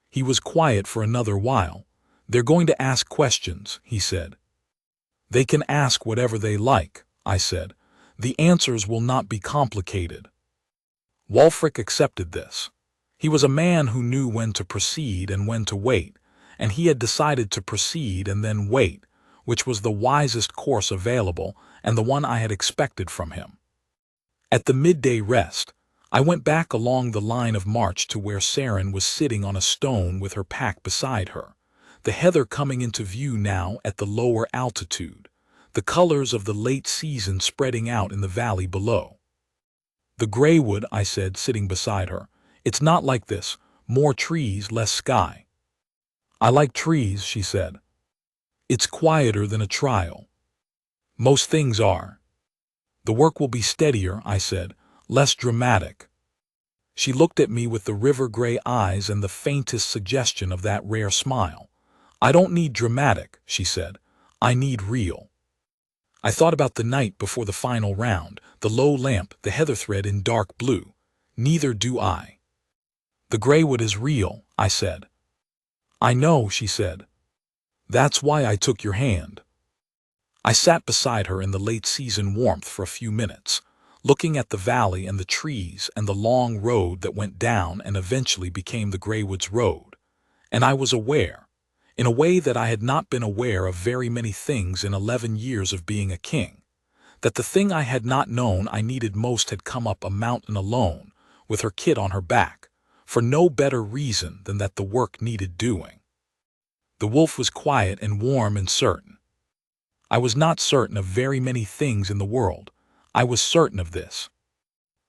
He was quiet for another while. "They're going to ask questions," he said. "They can ask whatever they like," I said. "The answers will not be complicated." Wulfric accepted this. He was a man who knew when to proceed and when to wait, and he had decided to proceed and then wait, which was the wisest course available and the one I had expected from him. At the midday rest, I went back along the line of march to where Saren was sitting on a stone with her pack beside her, the heather coming into view now at the lower altitude, the colors of the late season spreading out in the valley below. "The Greywood," I said, sitting beside her. "It's not like this. More trees, less sky." "I like trees," she said. "It's quieter than a trial." "Most things are." "The work will be steadier," I said, "less dramatic." She looked at me with the river-gray eyes and the faintest suggestion of that rare smile. "I don't need dramatic," she said. "I need real." I thought about the night before the final round, the low lamp, the heather thread in dark blue. Neither do I. "The Greywood is real," I said. "I know," she said. "That's why I took your hand." I sat beside her in the late-season warmth for a few minutes, looking at the valley and the trees and the long road that went down and eventually became the Greywood's road. And I was aware, in a way that I had not been aware of very many things in 11 years of being a king, that the thing I had not known I needed most had come up a mountain alone, with her kid on her back, for no better reason than that the work needed doing. The wolf was quiet and warm and certain. I was not certain of very many things in the world. I was certain of this.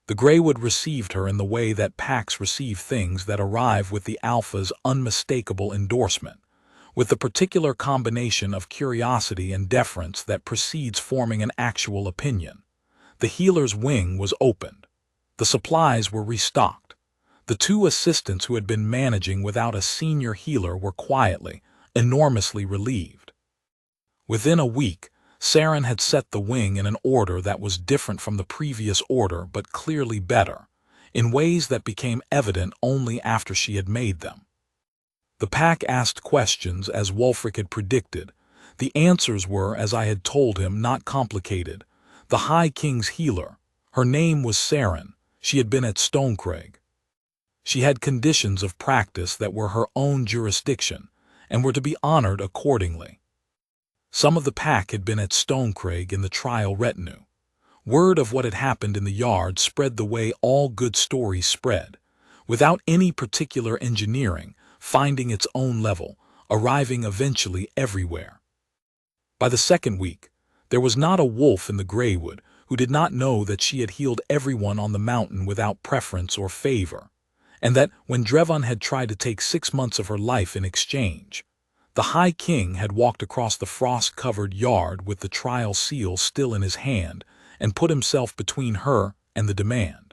The Greywood received her in the way that packs receive things that arrive with the alpha's unmistakable endorsement, with the particular combination of curiosity and deference that precedes forming an actual opinion. The healer's wing was opened. The supplies were restocked. The 2 assistants who had been managing without a senior healer were quietly, enormously relieved. Within a week, Saren had set the wing in an order that was different from the previous order but clearly better, in ways that became evident only after she had made them. The pack asked questions as Wulfric had predicted. The answers were, as I had told him, not complicated. The High King's healer. Her name was Saren. She had been at Stonecraig. She had conditions of practice that were her own jurisdiction, and were to be honored accordingly. Some of the pack had been at Stonecraig in the trial retinue. Word of what had happened in the yard spread the way all good stories spread, without any particular engineering, finding its own level, arriving eventually everywhere. By the second week, there was not a wolf in the Greywood who did not know that she had healed everyone on the mountain without preference or favor, and that when Drevon had tried to take 6 months of her life in exchange, the High King had walked across the frost-covered yard with the trial seal still in his hand and put himself between her and the demand.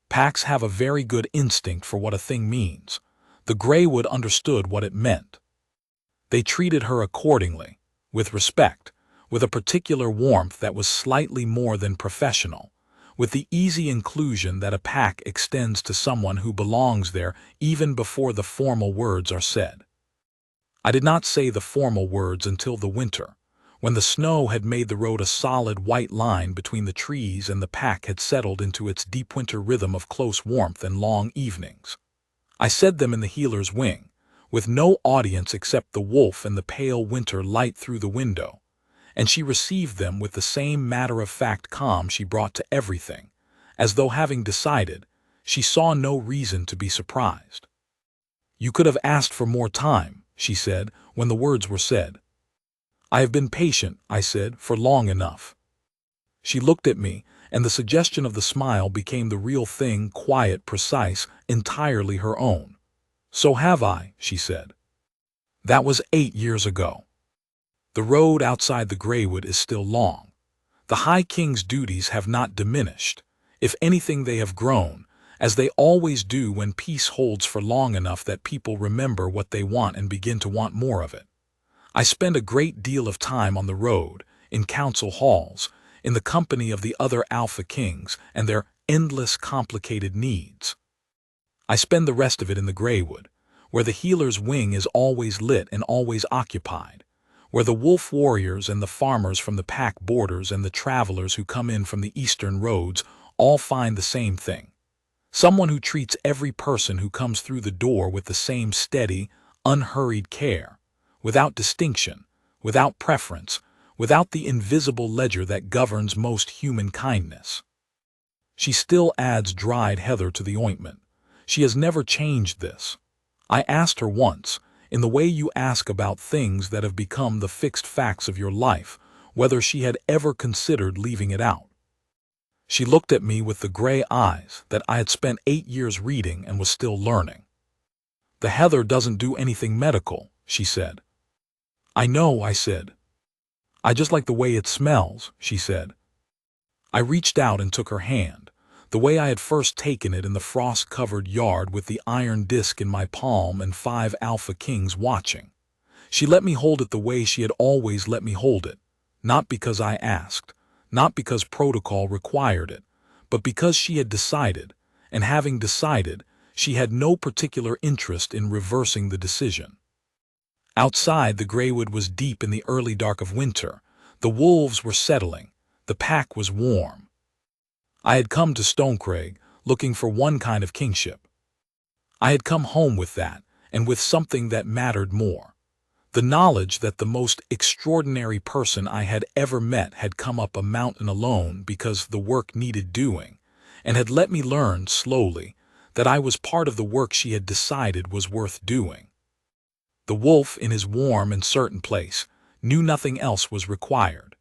Packs have a very good instinct for what a thing means. The Greywood understood what it meant. They treated her accordingly, with respect, with a particular warmth that was slightly more than professional, with the easy inclusion that a pack extends to someone who belongs there even before the formal words are said. I did not say the formal words until the winter, when the snow had made the road a solid white line between the trees and the pack had settled into its deep winter rhythm of close warmth and long evenings. I said them in the healer's wing, with no audience except the wolf and the pale winter light through the window, and she received them with the same matter-of-fact calm she brought to everything, as though having decided, she saw no reason to be surprised. "You could have asked for more time," she said, when the words were said. "I have been patient," I said, "for long enough." She looked at me, and the suggestion of the smile became the real thing, quiet, precise, entirely her own. "So have I," she said. "That was 8 years ago. The road outside the Greywood is still long. The High King's duties have not diminished. If anything, they have grown, as they always do when peace holds for long enough that people remember what they want and begin to want more of it. I spend a great deal of time on the road, in council halls, in the company of the other Alpha Kings and their endless complicated needs. I spend the rest of it in the Greywood, where the healer's wing is always lit and always occupied, where the wolf warriors and the farmers from the pack borders and the travelers who come in from the eastern roads all find the same thing. Someone who treats every person who comes through the door with the same steady, unhurried care, without distinction, without preference, without the invisible ledger that governs most human kindness. She still adds dried heather to the ointment. She has never changed this. I asked her once, in the way you ask about things that have become the fixed facts of your life, whether she had ever considered leaving it out. She looked at me with the gray eyes that I had spent 8 years reading and was still learning. "The heather doesn't do anything medical," she said. "I know," I said. "I just like the way it smells," she said. I reached out and took her hand, the way I had first taken it in the frost-covered yard with the iron disc in my palm and 5 Alpha Kings watching. She let me hold it the way she had always let me hold it, not because I asked, not because protocol required it, but because she had decided, and having decided, she had no particular interest in reversing the decision. Outside, the Greywood was deep in the early dark of winter. The wolves were settling. The pack was warm. I had come to Stonecraig looking for one kind of kingship. I had come home with that, and with something that mattered more. The knowledge that the most extraordinary person I had ever met had come up a mountain alone because the work needed doing, and had let me learn slowly that I was part of the work she had decided was worth doing. The wolf, in his warm and certain place, knew nothing else was required.